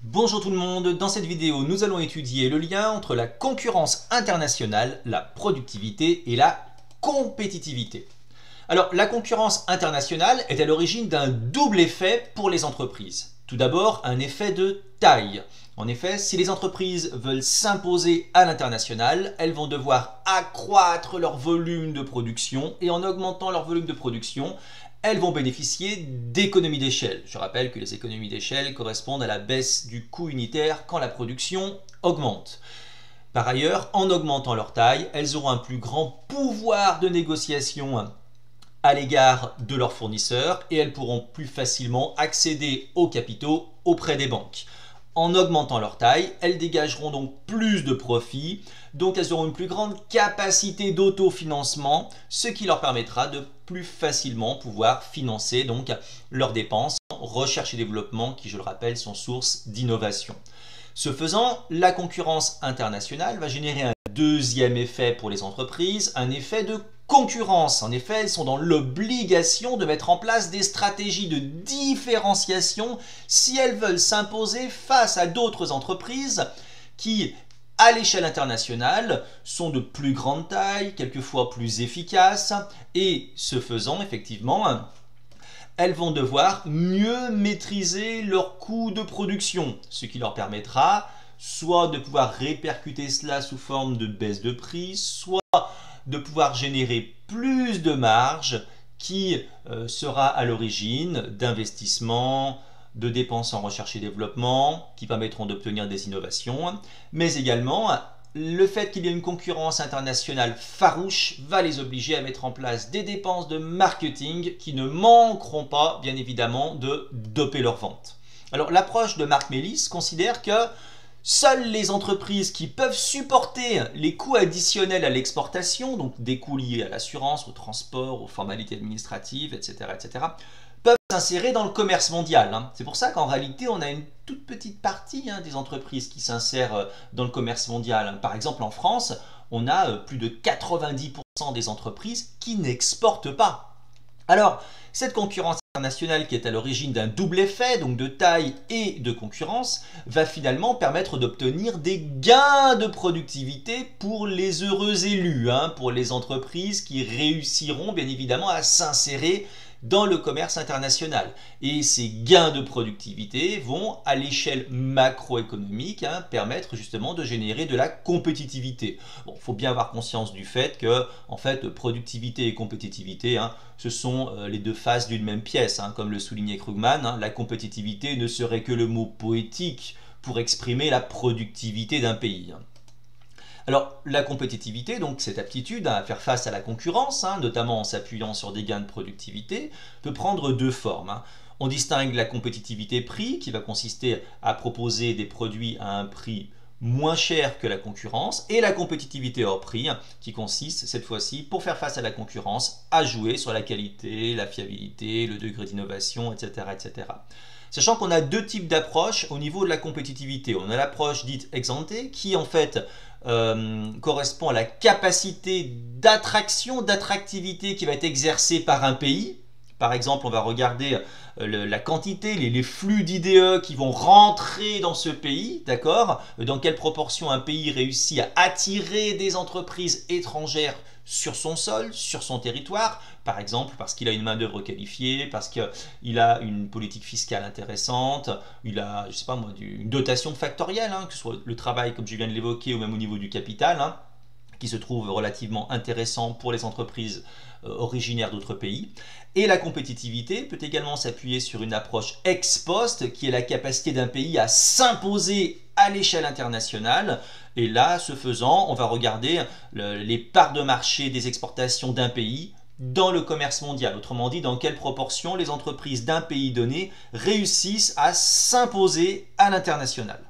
Bonjour tout le monde, dans cette vidéo nous allons étudier le lien entre la concurrence internationale, la productivité et la compétitivité. Alors la concurrence internationale est à l'origine d'un double effet pour les entreprises. Tout d'abord un effet de taille. En effet, si les entreprises veulent s'imposer à l'international, elles vont devoir accroître leur volume de production et en augmentant leur volume de production, elles vont bénéficier d'économies d'échelle. Je rappelle que les économies d'échelle correspondent à la baisse du coût unitaire quand la production augmente. Par ailleurs, en augmentant leur taille, elles auront un plus grand pouvoir de négociation à l'égard de leurs fournisseurs et elles pourront plus facilement accéder aux capitaux auprès des banques. En augmentant leur taille, elles dégageront donc plus de profits, donc elles auront une plus grande capacité d'autofinancement, ce qui leur permettra de plus facilement pouvoir financer donc leurs dépenses en recherche et développement qui, je le rappelle, sont source d'innovation. Ce faisant, la concurrence internationale va générer un deuxième effet pour les entreprises, un effet de concurrence. En effet, elles sont dans l'obligation de mettre en place des stratégies de différenciation si elles veulent s'imposer face à d'autres entreprises qui, à l'échelle internationale, sont de plus grande taille, quelquefois plus efficaces, et ce faisant, effectivement, elles vont devoir mieux maîtriser leurs coûts de production, ce qui leur permettra soit de pouvoir répercuter cela sous forme de baisse de prix, soit de pouvoir générer plus de marge qui sera à l'origine d'investissements, de dépenses en recherche et développement qui permettront d'obtenir des innovations, mais également le fait qu'il y ait une concurrence internationale farouche va les obliger à mettre en place des dépenses de marketing qui ne manqueront pas, bien évidemment, de doper leurs ventes. Alors l'approche de Mark Mellis considère que seules les entreprises qui peuvent supporter les coûts additionnels à l'exportation, donc des coûts liés à l'assurance, au transport, aux formalités administratives, etc., peuvent s'insérer dans le commerce mondial. C'est pour ça qu'en réalité, on a une toute petite partie des entreprises qui s'insèrent dans le commerce mondial. Par exemple, en France, on a plus de 90% des entreprises qui n'exportent pas. Alors, cette concurrence internationale qui est à l'origine d'un double effet, donc de taille et de concurrence, va finalement permettre d'obtenir des gains de productivité pour les heureux élus, pour les entreprises qui réussiront bien évidemment à s'insérer dans le commerce international. Et ces gains de productivité vont, à l'échelle macroéconomique, permettre justement de générer de la compétitivité. Bon, il faut bien avoir conscience du fait que, en fait, productivité et compétitivité, ce sont les deux faces d'une même pièce. Comme le soulignait Krugman, la compétitivité ne serait que le mot poétique pour exprimer la productivité d'un pays. Alors la compétitivité, donc cette aptitude à faire face à la concurrence, notamment en s'appuyant sur des gains de productivité, peut prendre deux formes. On distingue la compétitivité prix, qui va consister à proposer des produits à un prix moins cher que la concurrence, et la compétitivité hors prix, qui consiste cette fois-ci, pour faire face à la concurrence, à jouer sur la qualité, la fiabilité, le degré d'innovation, etc., etc. Sachant qu'on a deux types d'approches au niveau de la compétitivité. On a l'approche dite ex ante, qui en fait correspond à la capacité d'attraction, d'attractivité qui va être exercée par un pays. Par exemple, on va regarder la quantité, les flux d'IDE qui vont rentrer dans ce pays, d'accord? Dans quelle proportion un pays réussit à attirer des entreprises étrangères sur son sol, sur son territoire, par exemple parce qu'il a une main-d'œuvre qualifiée, parce qu'il a une politique fiscale intéressante, il a, je sais pas moi, une dotation factorielle, que ce soit le travail comme je viens de l'évoquer ou même au niveau du capital, qui se trouve relativement intéressant pour les entreprises originaires d'autres pays. Et la compétitivité peut également s'appuyer sur une approche ex post, qui est la capacité d'un pays à s'imposer à l'échelle internationale. Et là, ce faisant, on va regarder les parts de marché des exportations d'un pays dans le commerce mondial. Autrement dit, dans quelle proportion les entreprises d'un pays donné réussissent à s'imposer à l'international.